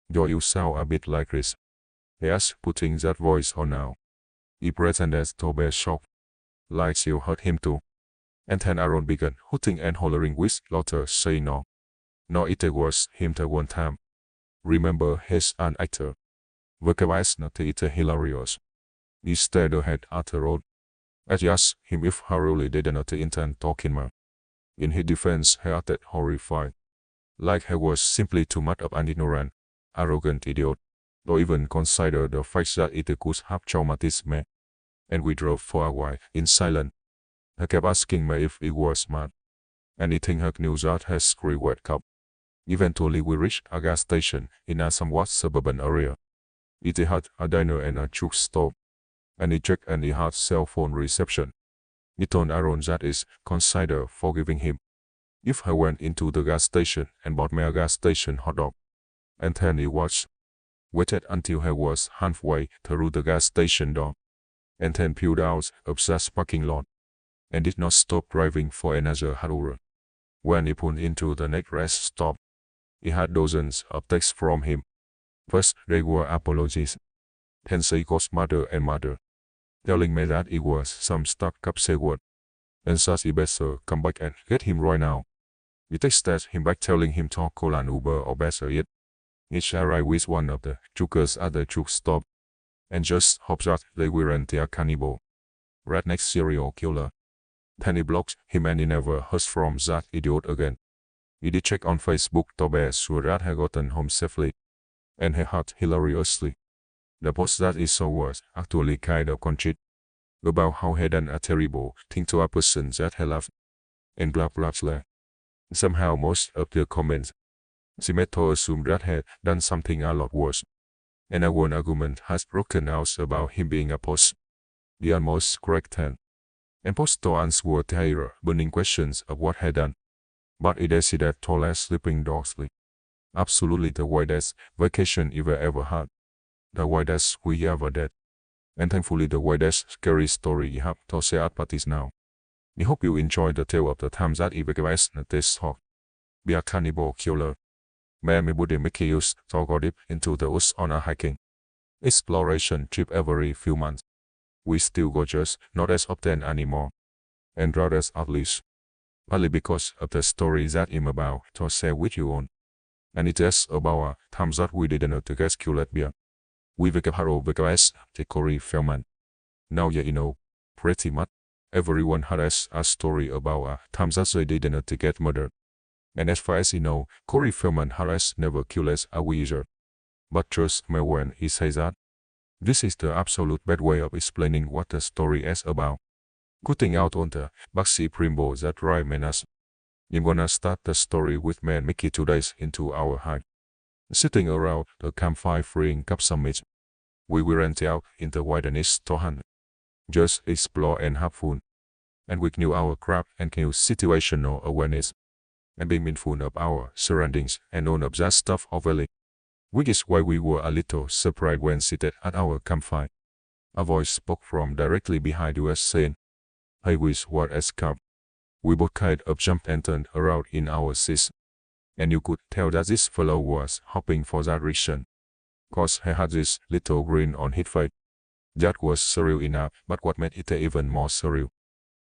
"Do you sound a bit like this?" he asked, putting that voice on now. He pretended to be shocked, like you heard him too. And then Aaron began hooting and hollering with laughter, saying no. No, it was him the one time. Remember, he's an actor. Vocabulary not it hilarious. He stared ahead at the road. I asked him if he really didn't intend talking more. In his defense, he acted horrified, like he was simply too much of an ignorant, arrogant idiot, or even consider the fact that it could have traumatized me. And we drove for a while in silence. He kept asking me if it was mad. Anything he knew that his scream would come. Eventually we reached a gas station in a somewhat suburban area. It had a diner and a truck stop, and he checked and he had cell phone reception. He told Aaron that is consider forgiving him if he went into the gas station and bought me a gas station hot dog. And then he waited until he was halfway through the gas station door, and then peeled out of that parking lot, and did not stop driving for another hour. When he pulled into the next rest stop, he had dozens of texts from him. First, they were apologies. Then they got madder and madder, telling me that it was some stuck-up word, and that he better come back and get him right now. He texted him back telling him to call an Uber, or better yet, he arrived with one of the truckers at the truck stop, and just hope that they weren't a cannibal redneck serial killer. Then he blocked him and he never heard from that idiot again. He did check on Facebook to be sure that he gotten home safely, and he had hilariously. The post that he saw was actually kind of contrite, about how he done a terrible thing to a person that he loved, and blah blah blah. Somehow most of the comments seemed to assume that he had done something a lot worse, and a one argument has broken out about him being a post. The almost correct hand, and post to answer their burning questions of what he had done. But it decided to let sleeping dogs sleep. Absolutely the widest vacation we ever had. The widest we ever did. And thankfully the widest scary story you have to say at parties now. We hope you enjoyed the tale of the time that evacuates this talk. Be a cannibal killer. Man me would make use to go deep into the woods on a hiking exploration trip every few months. We still go just not as often anymore. And rather at least. Partly because of the story that I'm about to share with you on. And it is about a time that we didn't to get killed beer. We wake haro VKS the Corey Feldman. Now you know, pretty much, everyone has a story about a time that they didn't to get murdered. And as far as you know, Corey Feldman has never killed a wizard. But trust me when he says that. This is the absolute bad way of explaining what the story is about. Cutting out on the Baxi Primbo that right menace. I'm gonna start the story with me and Mickey 2 days into our hike. Sitting around the campfire freeing cup summit. We went out in the wilderness to hunt. Just explore and have fun. And we knew our craft and knew situational awareness. And being mindful of our surroundings and none of that stuff overly. Which is why we were a little surprised when seated at our campfire. A voice spoke from directly behind us saying, "Hey, with what is cup?" We both kind of jumped and turned around in our seats. And you could tell that this fellow was hoping for that reason. Cause he had this little grin on his face. That was surreal enough, but what made it even more surreal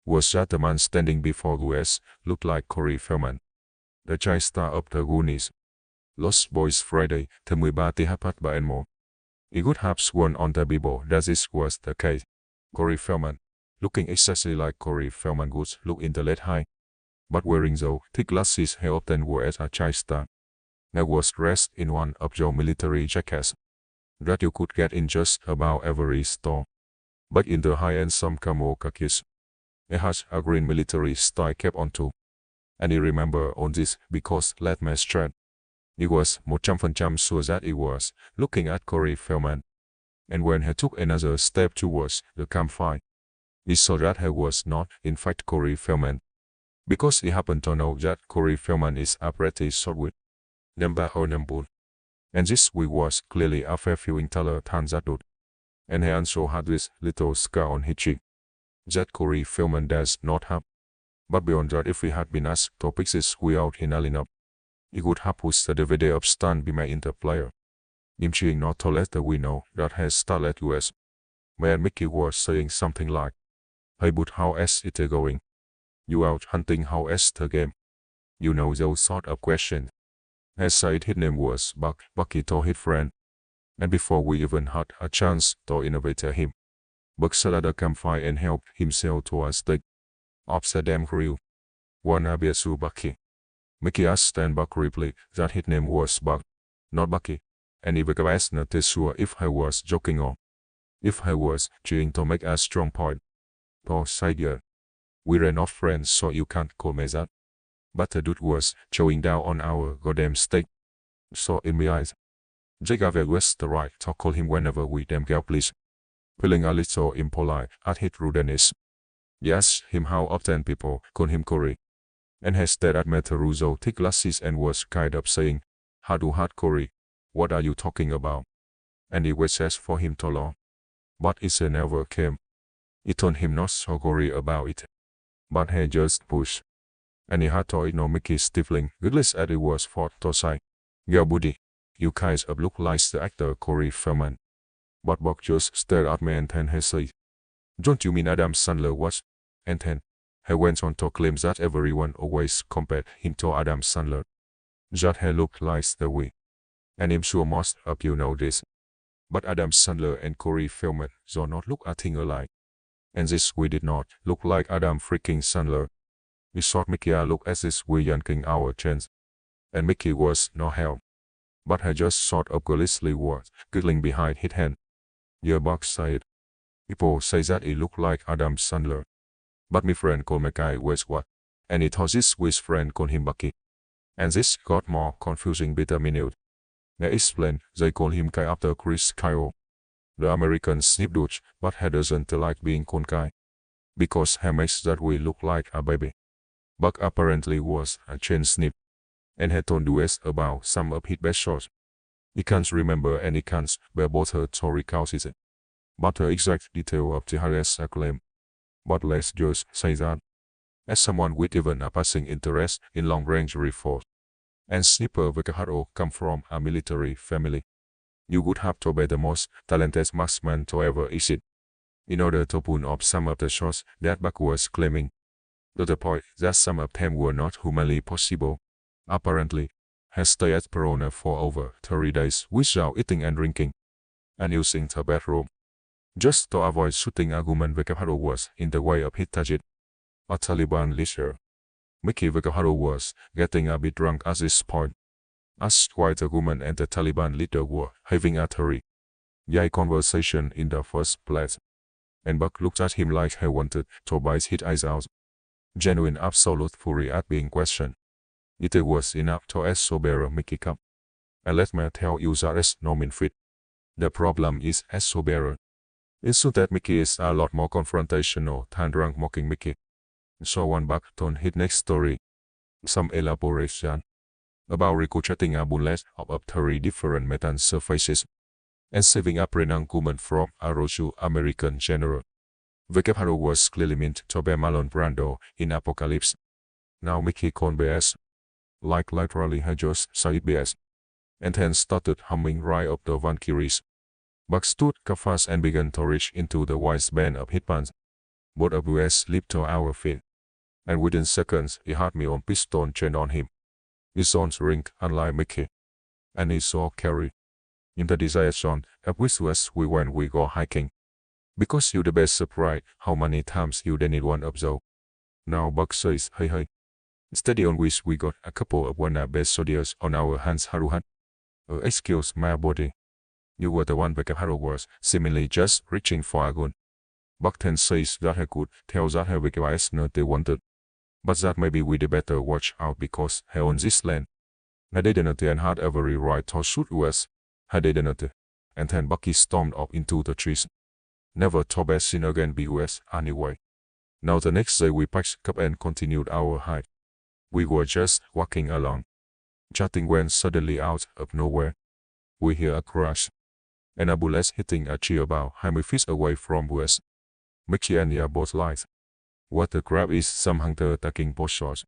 was that the man standing before us looked like Corey Feldman, the child star of the Goonies. Lost Boys Friday, 13 ba and more. He could have sworn on the Bible that this was the case. Corey Feldman, looking exactly like Corey Feldman would look in the late high, but wearing those thick glasses he often wore as a child star. He was dressed in one of your military jackets that you could get in just about every store, but in the high-end some camo khakis. He has a green military style cap on too. And he remember on this because let me straight. He was 100% sure that he was looking at Corey Feldman. And when he took another step towards the campfire, he saw that he was not in fact Corey Feldman. Because he happened to know that Corey Feldman is a pretty short with number or number. And this we was clearly a fair few taller than that dude. And he also had this little scar on his cheek that Corey Feldman does not have. But beyond that, if he had been asked to pick this way out in a lineup, he could have pushed the DVD up stand by in the player. Him trying not to let we know that he started US. Where Mickey was saying something like, "Hey, but how is it going? You out hunting, how is the game?" You know those sort of questions. He said his name was Bucky to his friend. And before we even had a chance to invite him, Buck sat at the campfire and helped himself to a steak. Upside down grill. Wanna be a Bucky? Mickey asked and Buck replied that his name was Buck, not Bucky, and he was not sure if he was joking or if he was trying to make a strong point. To say yeah, we're not friends so you can't call me that. But the dude was chowing down on our goddamn steak. So in my eyes, Jake gave us the right to call him whenever we damn go please. Feeling a little impolite at his rudeness. Yes, him how often people call him Corey. And he stared at me through those thick glasses and was kind of saying, "How do hard Corey? What are you talking about?" And he waited for him to laugh. But it never came. It told him not so worry about it. But he just pushed. And he had to ignore Mickey stifling, regardless as it was for to say, "Yeah buddy, you guys look like the actor Corey Feldman." But Buck just stared at me and then he said, "Don't you mean Adam Sandler was?" And then he went on to claim that everyone always compared him to Adam Sandler. That he looked like the way. And I'm sure most of you know this. But Adam Sandler and Corey Feldman do not look a thing alike. And this we did not look like Adam freaking Sandler. We thought Mickey looked as this we yanking our chins. And Mickey was no help. But he just sort of gleefully was giggling behind his hand. "Yeah, Buck said. People say that he looked like Adam Sandler. But my friend called Mickey was what? And it was his with friend called him Bucky. And this got more confusing bit a minute. They explained they call him Kai after Chris Kyle, the American snip Dutch, but he doesn't like being called Kai. Because he makes that we look like a baby. Buck apparently was a chain snip. And he told us about some of his best shots. He can't remember and he can't bear both her to recount it. but the exact detail of the highest acclaim. But let's just say that, as someone with even a passing interest in long-range rifles, and sniper VKHO come from a military family, you would have to be the most talented marksman to ever exist, in order to pull off some of the shots that Buck was claiming, to the point that some of them were not humanly possible. Apparently, has stayed at Perona for over 30 days without eating and drinking, and using the bathroom, just to avoid shooting a woman VKHO was in the way of his target, a Taliban leader. Mickey VKHO was getting a bit drunk at this point, as why the woman and the Taliban leader were having a yay conversation in the first place, and Buck looked at him like he wanted to bite his eyes out. Genuine absolute fury at being questioned. It was enough to sober Mickey up. And let me tell you that is no mean feat. The problem is sober. It's so that Mickey is a lot more confrontational than drunk mocking Mickey. So one Buck told his next story. Some elaboration about ricocheting a bullet of up 30 different metal surfaces and saving a pregnant woman from a Roju American general. VKHO was clearly meant to be Marlon Brando in Apocalypse. Now Mickey con BS. Like literally he just said BS. And then started humming right up the Valkyries. Buck stood fast and began to reach into the waistband of his pants. Both of us leaped to our feet. And within seconds he had me on pistol chained on him. His arms ring unlike Mickey. And he saw Carrie. In the desired zone at which we went we go hiking. Because you the best surprised how many times you didn't one observe. Now Buck says, hey. Steady on which we got a couple of best soldiers on our hands Haruhan. Excuse my body. You were the one VKHO was seemingly just reaching for a gun. Buck then says that he could tell that he requires not they wanted. But that maybe we'd better watch out because he owns this land. He didn't and had every right to shoot us. He didn't. And then Bucky stormed up into the trees. Never to be seen again BUS anyway. Now the next day we packed up and continued our hike. We were just walking along, chatting when suddenly out of nowhere, we hear a crash, and a bullet hitting a tree about 100 feet away from us. Mickey and I both lied. What the crap is some hunter attacking both shots,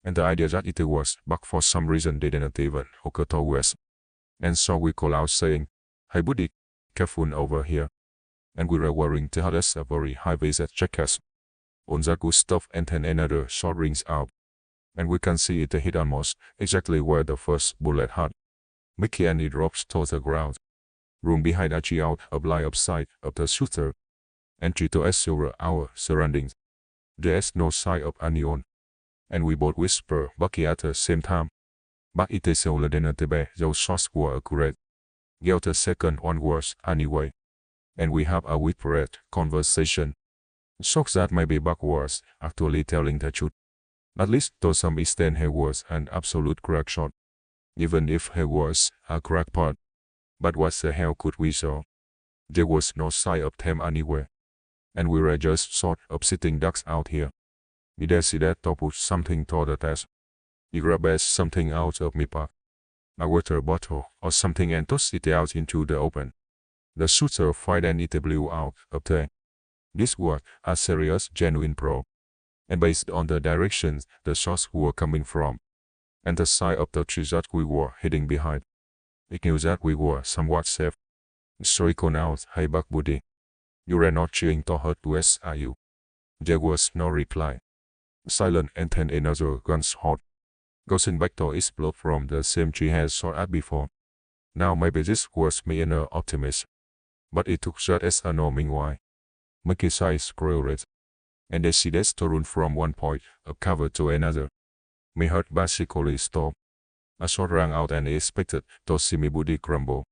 and the idea that it was Buck for some reason didn't even occur to us. And so we call out saying, hey buddy, careful over here. And we were wearing the hardest a very high-waisted jackets. On that good stuff and then another shot rings out. And we can see it hit almost exactly where the first bullet had. Mickey and it drops to the ground. Room behind a tree out of line of sight of the shooter. Entry to assure our surroundings. There's no sign of anyone. And we both whisper Bucky at the same time. But it is older than a be those shots were accurate. Get the second one was anyway. And we have a whispered conversation. Shocked that maybe Buck was actually telling the truth. At least to some extent he was an absolute crack shot. Even if he was a crackpot. But what the hell could we saw? There was no sign of them anywhere. And we were just sort of sitting ducks out here. We decided to put something to the test. He grabbed something out of my pack. A water bottle or something and tossed it out into the open. The shooter fired and it blew out of there. This was a serious genuine probe. And based on the directions the shots were coming from, and the side of the tree that we were hiding behind, it knew that we were somewhat safe. So he called out, hey Buck buddy. You are not trying to hurt us, are you? There was no reply. Silent and then another gunshot. Going back to explode from the same tree he shot at before. Now maybe this was me an optimist. But it took that as a knowing why. Mickey's eyes grew and they decided to run from one point of cover to another. My heart basically stopped. A shot rang out and I expected to see my body crumble.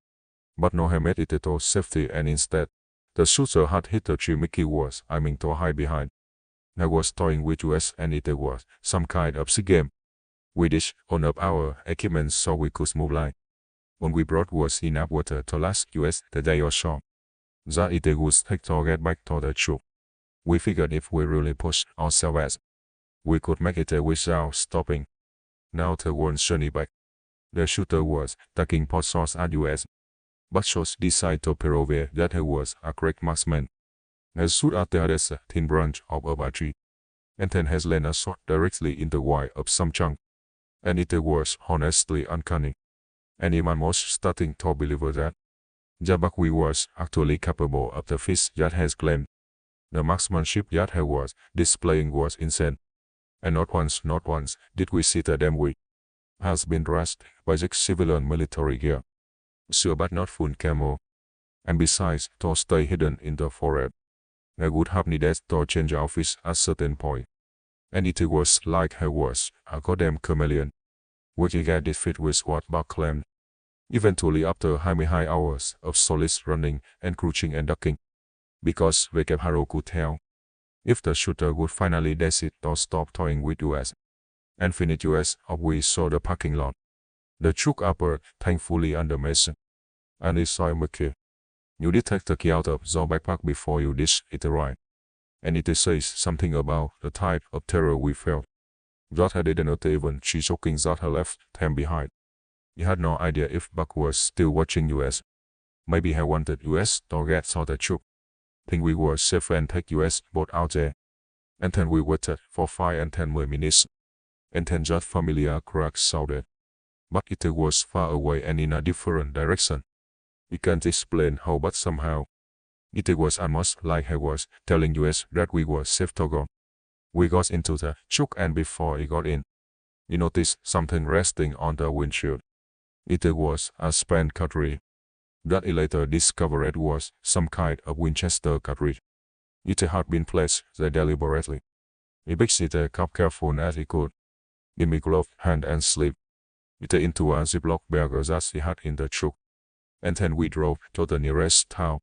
But no, he made it to safety and instead, the shooter had hit the tree Mickey was aiming to hide behind. I was toying with us and it was some kind of game. We dished on up our equipment so we could move like. When we brought was enough water to last us the day or so. That it would take to get back to the troop. We figured if we really pushed ourselves, we could make it without stopping. Now the one journey back. The shooter was taking pot shots at us. but shows decided to prove that he was a correct marksman. He shot at the thin branch of a tree, and then has landed a shot directly in the wire of some chunk. And it was honestly uncanny. Anyone was starting to believe that the buckwheat was actually capable of the feat that has claimed. The marksmanship that he was displaying was insane. And not once did we see the damn weed has been dressed by the civilian military gear. Sure, but not full camo. And besides, to stay hidden in the forest, I would have needed to change outfits at a certain point. And it was like he was a goddamn chameleon, which did fit with what Buck claimed. Eventually, after high hours of solid running and crouching and ducking, because Vaquero could tell if the shooter would finally decide to stop toying with us and finish us up, we saw the parking lot. The truck upper, thankfully under Mason, and he saw McKay. You did take the key out of the backpack before you did it right, and it says something about the type of terror we felt. That I didn't even see joking that I left them behind. He had no idea if Buck was still watching us. Maybe he wanted us to get out the truck, think we were safe and take us both out there. And then we waited for 5 and 10 more minutes, and then that familiar crack sounded. But it was far away and in a different direction. We can't explain how, but somehow it was almost like he was telling us that we were safe to go. We got into the truck, and before he got in, he noticed something resting on the windshield. It was a spent cartridge. That he later discovered was some kind of Winchester cartridge. It had been placed there deliberately. He picked it up careful as he could, in his gloved hand and sleeve it into a Ziploc bag that he had in the truck. And then we drove to the nearest town,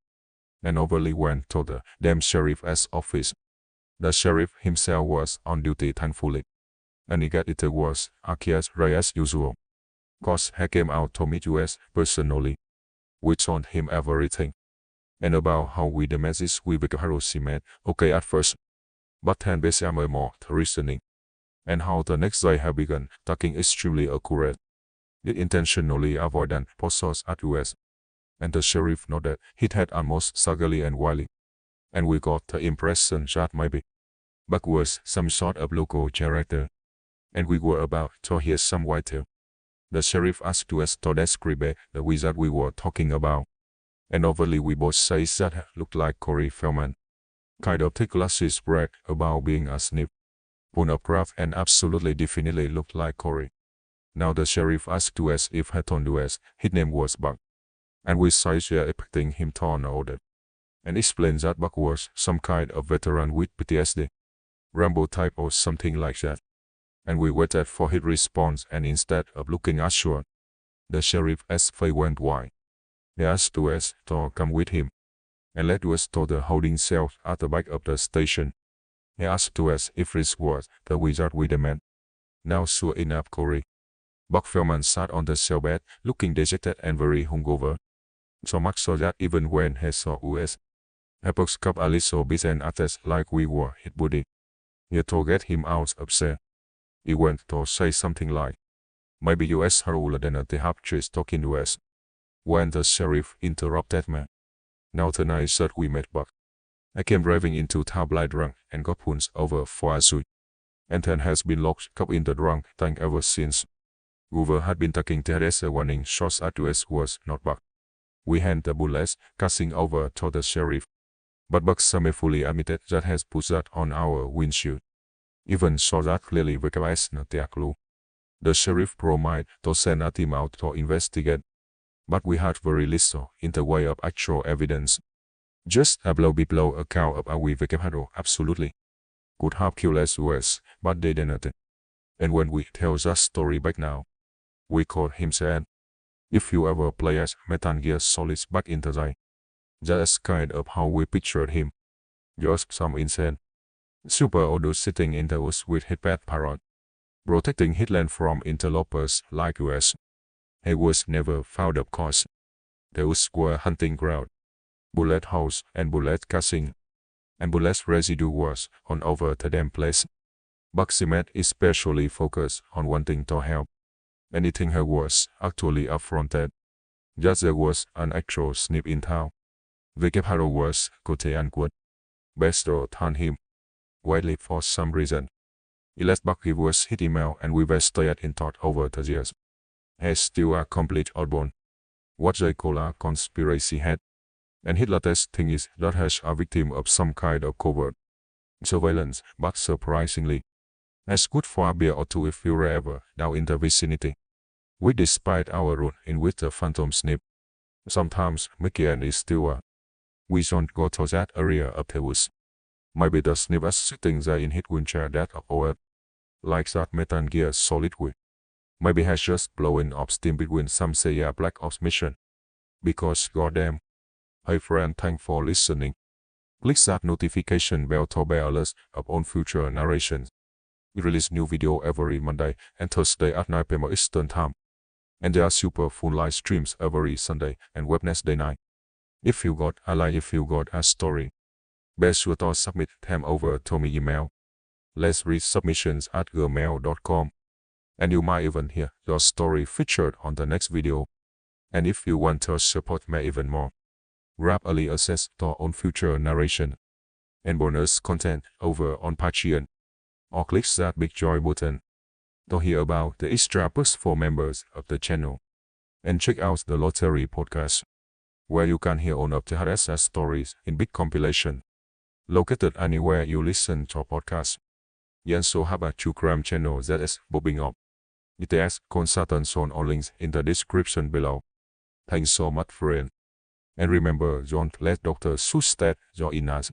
and overly went to the damn sheriff's office. The sheriff himself was on duty, thankfully, and it was a case as usual, cause he came out to meet us personally. We told him everything, and about how we damaged with the cement, okay at first, but then became more reasoning, and how the next day had begun talking extremely accurate. It intentionally avoided poses at us, and the sheriff nodded his head almost sagely and wily, and we got the impression that maybe Buck was some sort of local character, and we were about to hear some white tale. The sheriff asked us to describe the wizard we were talking about, and overly we both say that looked like Corey Feldman. Kind of thick glasses, brag about being a snip, full of craft, and absolutely definitely looked like Corey. Now the sheriff asked us if he told us his name was Buck, and we said expecting him to know that, and explained that Buck was some kind of veteran with PTSD, Rambo type or something like that. And we waited for his response, and instead of looking assured, the sheriff's face went wide. He asked us to come with him, and led us to the holding cell at the back of the station. He asked us if this was the wizard we demanded. Now sure enough, Corey. Buck Feldman sat on the cell bed, looking dejected and very hungover. So much so that even when he saw us, he perked up a little bit and acted like we were his buddy. He to get him out of there, he went to say something like, maybe US rule than they have just talking to us. When the sheriff interrupted me. Now tonight that we met Buck, I came driving into town drunk and got pulled over for assault, and then has been locked up in the drunk tank ever since. Hoover had been taking Teresa warning shots at us was not Buck. We hand the bullets, casting over to the sheriff, but Buck fully admitted that has put that on our windshield. Even so that clearly requires not a clue. The sheriff promised to send a team out to investigate, but we had very little in the way of actual evidence. Just a blow-by-blow account of how we Vaquero absolutely could have killed us, but they didn't. And when we tell that story back now, we call him sad. If you ever play as Metal Gear Solid back in the day, that's kind of how we pictured him. Just some insane super old sitting in the woods with his pet parrot, protecting his land from interlopers like us. He was never found, of course. Those were hunting ground, bullet holes and bullet casing, and bullet residue was on over the damn place. Buck Cement especially focused on wanting to help. Anything he was actually affronted. Just there was an actual snip in town. WHO was quote unquote best than him. Widely for some reason. Elect Bucky was his email and we were stayed in thought over the years. Has still a complete oddball. What they call a conspiracy head. And his latest thing is that has a victim of some kind of covert surveillance, but surprisingly, as good for a beer or two if you're ever down in the vicinity. We despite our rule in with the phantom snip. Sometimes Mickey is still a. We don't go to that area of the woods. Maybe the snip is sitting there in his wheelchair that or like that Metal Gear Solid way. Maybe has just blown up steam between some say a Black Ops mission. Because goddamn. Hey friend, thanks for listening. Click that notification bell to be alerts on future narrations. We release new video every Monday and Thursday at 9 p.m. Eastern Time. And there are super full live streams every Sunday and Wednesday night. If you got a story, be sure to submit them over to me email. Let's read submissions at gmail.com. And you might even hear your story featured on the next video. And if you want to support me even more, grab early access to on future narration and bonus content over on Patreon, or click that big join button to hear about the extra perks for members of the channel. And check out the Lottery podcast, where you can hear all of the RSS stories in big compilation, located anywhere you listen to podcasts. You also have a true crime channel that is bobbing up. It has consultants on all links in the description below. Thanks so much friend. And remember, don't let Dr. Seuss your in us.